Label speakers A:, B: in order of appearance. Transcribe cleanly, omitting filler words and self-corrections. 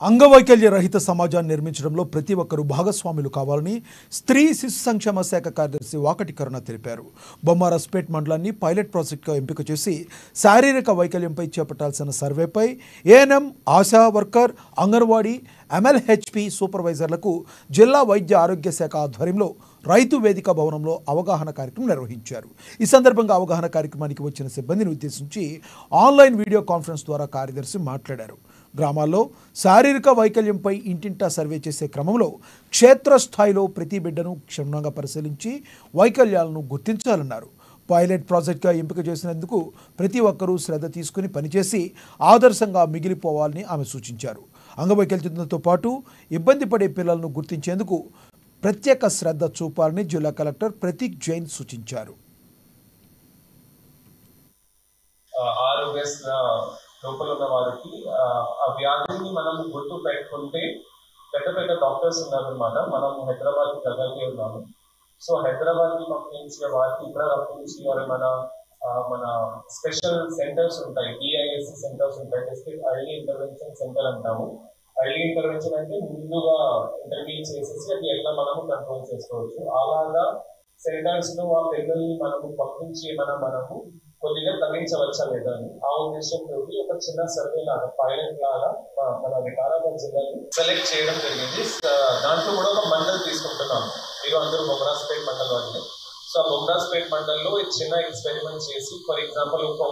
A: అంగవైకల్య రహిత సమాజాన్ని నిర్మించడంలో ప్రతి ఒక్కరూ భాగస్వాములు కావాలని స్త్రీ శిశు సంక్షేమ శాఖ కార్యదర్శి వాకటి కరుణ తెలిపారు. బొమ్మారస్పేట్ మండలాన్ని పైలట్ ప్రాజెక్టుగా ఎంపిక చేసి శారీరక వైకల్యంపై చేపట్టాల్సిన సర్వేపై ANM, ASHA worker, anganwadi, MLHP సూపర్వైజర్లకు జిల్లా వైద్య ఆరోగ్య శాఖ ఆధ్వర్యంలో రైతు వేదిక భవనంలో అవగాహన కార్యక్రమం నిర్వహించారు. ఈ సందర్భంగా అవగాహన కార్యక్రమానికి వచ్చిన సిబ్బందిని ఉద్దేశించి ఆన్లైన్ వీడియో కాన్ఫరెన్స్ ద్వారా కార్యదర్శి మాట్లాడారు. గ్రామాల్లో శారీరక వైకల్యంపై ఇంటింటా సర్వే చేసే క్రమంలో క్షేత్రస్థాయిలో ప్రతి బిడ్డను క్షుణ్ణంగా పరిశీలించి వైకల్యాలను గుర్తించాలన్నారు. పైలట్ ప్రాజెక్టుగా ఎంపిక చేసినందుకు ప్రతి ఒక్కరూ శ్రద్ధ తీసుకుని పనిచేసి ఆదర్శంగా మిగిలిపోవాలని ఆమె సూచించారు. అంగవైకల్యంతో పాటు ఇబ్బంది పడే పిల్లలను గుర్తించేందుకు ప్రత్యేక శ్రద్ధ చూపాలని జిల్లా కలెక్టర్ ప్రతీక్ జైన్ సూచించారు.
B: లోపల ఉన్న వారికి ఆ వ్యాధిని మనం గుర్తు పెట్టుకుంటే పెద్ద పెద్ద డాక్టర్స్ ఉన్నారనమాట. మనం హైదరాబాద్కి దగ్గరకే ఉన్నాము. సో హైదరాబాద్కి పంపించే వారికి ఇక్కడ పంపించి వారి మన స్పెషల్ సెంటర్స్ ఉంటాయి, డిఐఎస్సి సెంటర్స్ ఉంటాయి. డిస్ట్రిక్ట్ ఎర్లీ ఇంటర్వెన్షన్ సెంటర్ అంటాము. ఎర్లీ ఇంటర్వెన్షన్ అంటే ముందుగా ఇంటర్వ్యూ చేసేసి అది ఎట్లా మనము కంట్రోల్ చేసుకోవచ్చు. అలాగా సెంటర్స్ లో ఆ పిల్లల్ని మనము పంపించి మనము కొద్దిగా తగ్గించవచ్చా లేదా అని ఆ ఉద్దేశంతో ఒక చిన్న సర్వే లాగా పైలట్ లాగా మన వికారాబాద్ జిల్లాని సెలెక్ట్ చేయడం జరిగింది. దాంట్లో కూడా ఒక మండల్ తీసుకుంటున్నాము. మీరు అందరూ బొమ్రాస్పేట్ మండల్ వాళ్ళని. సో ఆ బొమ్రాస్పేట్ మండల్లో చిన్న ఎక్స్పెరిమెంట్ చేసి, ఫర్ ఎగ్జాంపుల్ ఒక